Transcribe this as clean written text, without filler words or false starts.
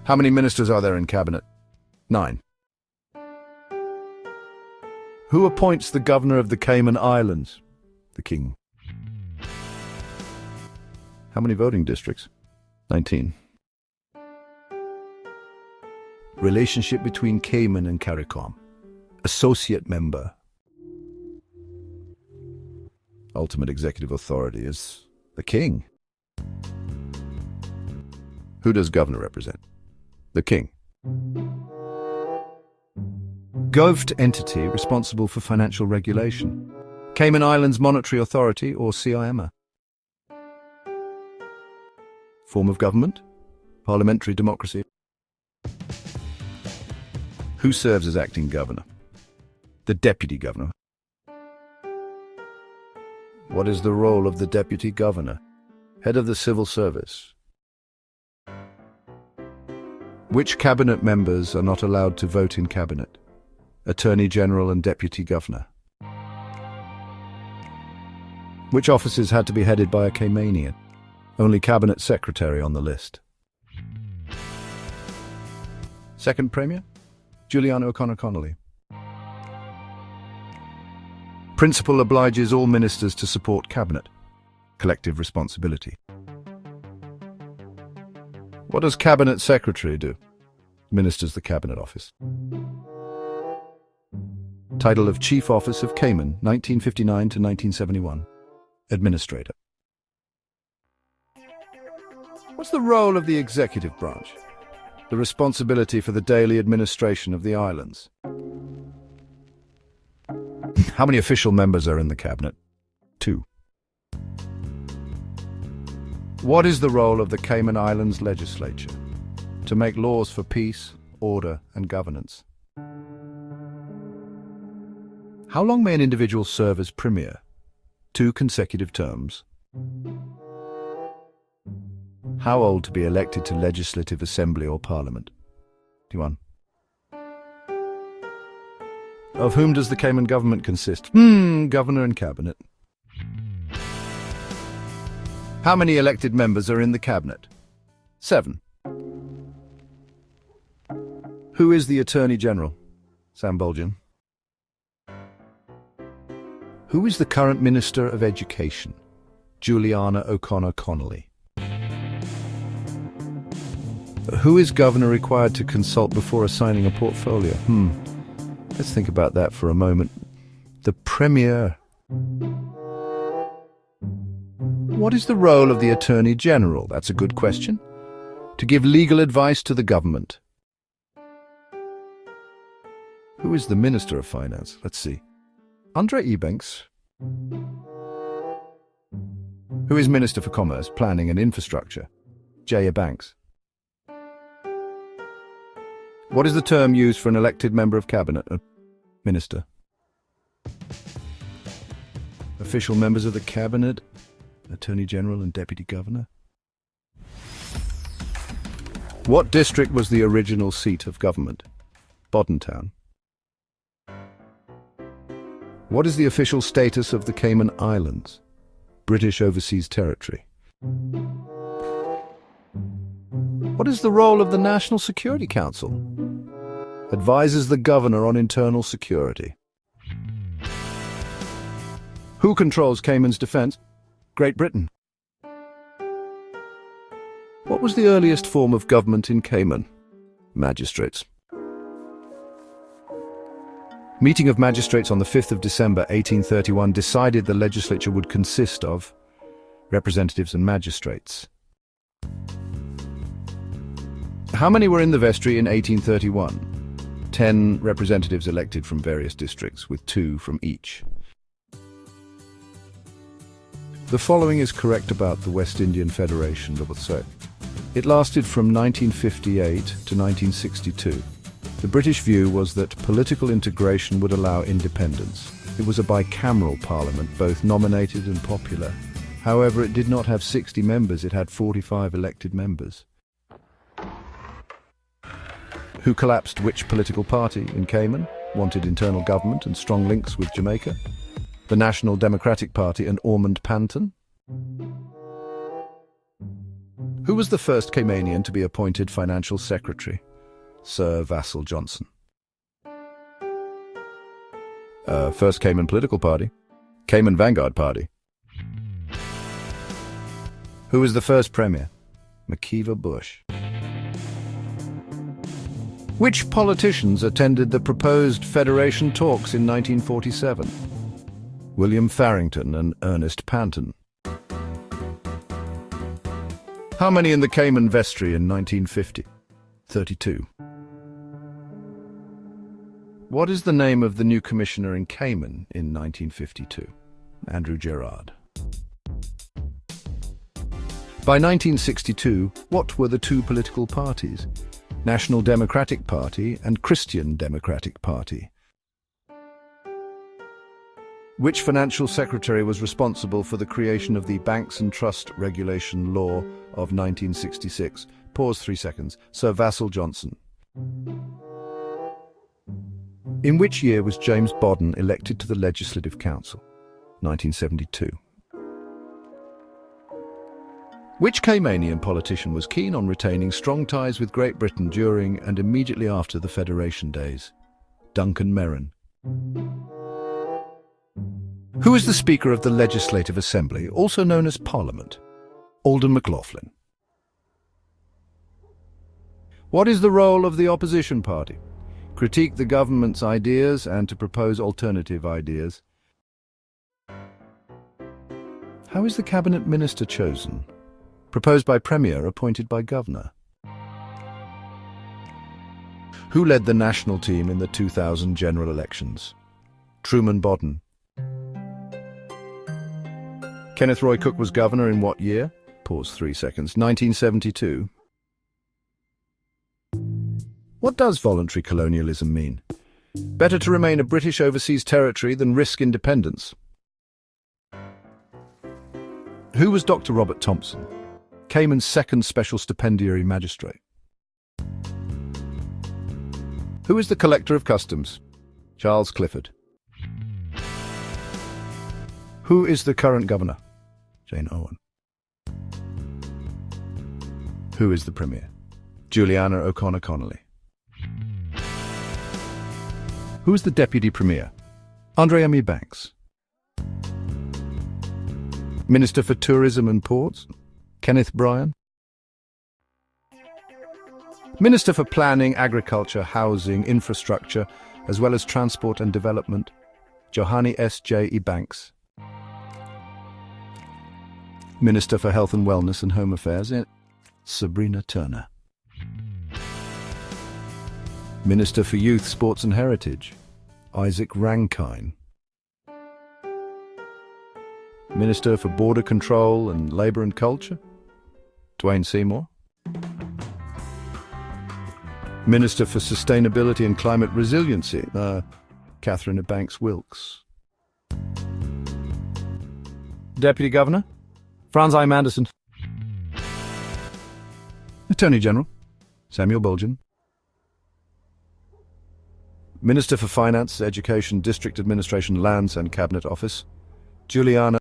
How many ministers are there in cabinet? 9. Who appoints the governor of the Cayman Islands? The king. How many voting districts? 19. Relationship between Cayman and CARICOM. Associate member. Ultimate executive authority is the king. Who does governor represent? The king. Govt entity responsible for financial regulation. Cayman Islands Monetary Authority or CIMA. Form of government? Parliamentary democracy. Who serves as acting governor? The deputy governor. What is the role of the deputy governor? Head of the civil service. Which cabinet members are not allowed to vote in cabinet? Attorney General and Deputy Governor. Which offices had to be headed by a Caymanian? Only Cabinet Secretary on the list. Second Premier? Juliana O'Connor Connolly. Principle obliges all ministers to support Cabinet. Collective responsibility. What does Cabinet Secretary do? Ministers the Cabinet Office. Title of Chief Office of Cayman, 1959 to 1971. Administrator. What's the role of the executive branch? The responsibility for the daily administration of the islands. How many official members are in the cabinet? 2. What is the role of the Cayman Islands legislature? To make laws for peace, order, and governance. How long may an individual serve as premier? 2 consecutive terms. How old to be elected to Legislative Assembly or Parliament? 21. Of whom does the Cayman government consist? Governor and cabinet. How many elected members are in the cabinet? 7. Who is the Attorney General? Sam Bolgian. Who is the current Minister of Education? Juliana O'Connor Connolly. Who is governor required to consult before assigning a portfolio? Let's think about that for a moment. The Premier. What is the role of the Attorney General? That's a good question. To give legal advice to the government. Who is the Minister of Finance? Let's see. Andre Ebanks. Who is Minister for Commerce, Planning and Infrastructure? Jaya Banks. What is the term used for an elected member of cabinet? Minister. Official members of the cabinet, Attorney General and Deputy Governor. What district was the original seat of government? Boddentown. What is the official status of the Cayman Islands? British Overseas Territory. What is the role of the National Security Council? Advises the governor on internal security. Who controls Cayman's defense? Great Britain. What was the earliest form of government in Cayman? Magistrates. Meeting of magistrates on the 5th of December 1831 decided the legislature would consist of representatives and magistrates. How many were in the vestry in 1831? 10 representatives elected from various districts, with 2 from each. The following is correct about the West Indian Federation. It lasted from 1958 to 1962. The British view was that political integration would allow independence. It was a bicameral parliament, both nominated and popular. However, it did not have 60 members, it had 45 elected members. Who collapsed which political party in Cayman? Wanted internal government and strong links with Jamaica. The National Democratic Party and Ormond Panton. Who was the first Caymanian to be appointed Financial Secretary? Sir Vassal Johnson. First Cayman political party? Cayman Vanguard Party. Who was the first Premier? McKeever Bush. Which politicians attended the proposed federation talks in 1947? William Farrington and Ernest Panton. How many in the Cayman vestry in 1950? 32. What is the name of the new commissioner in Cayman in 1952? Andrew Gerard. By 1962, what were the two political parties? National Democratic Party and Christian Democratic Party. Which financial secretary was responsible for the creation of the Banks and Trust Regulation Law of 1966? Pause 3 seconds. Sir Vassal Johnson. In which year was James Bodden elected to the Legislative Council? 1972. Which Caymanian politician was keen on retaining strong ties with Great Britain during and immediately after the Federation days? Duncan Merrin. Who is the Speaker of the Legislative Assembly, also known as Parliament? Alden McLaughlin. What is the role of the opposition party? Critique the government's ideas and to propose alternative ideas. How is the cabinet minister chosen? Proposed by Premier, appointed by Governor. Who led the national team in the 2000 general elections? Truman Bodden. Kenneth Roy Cook was governor in what year? Pause 3 seconds. 1972. What does voluntary colonialism mean? Better to remain a British overseas territory than risk independence. Who was Dr. Robert Thompson? Cayman's second special stipendiary magistrate. Who is the Collector of Customs? Charles Clifford. Who is the current governor? Jane Owen. Who is the Premier? Juliana O'Connor Connolly. Who is the Deputy Premier? Andrea M. Banks. Minister for Tourism and Ports? Kenneth Bryan. Minister for Planning, Agriculture, Housing, Infrastructure, as well as Transport and Development? Johanny S. J. E. Banks. Minister for Health and Wellness and Home Affairs? Sabrina Turner. Minister for Youth, Sports and Heritage? Isaac Rankine. Minister for Border Control and Labour and Culture? Dwayne Seymour. Minister for Sustainability and Climate Resiliency? Catherine Banks Wilkes. Deputy Governor? Franz I. Manderson. Attorney General? Samuel Bolgen. Minister for Finance, Education, District Administration, Lands and Cabinet Office? Juliana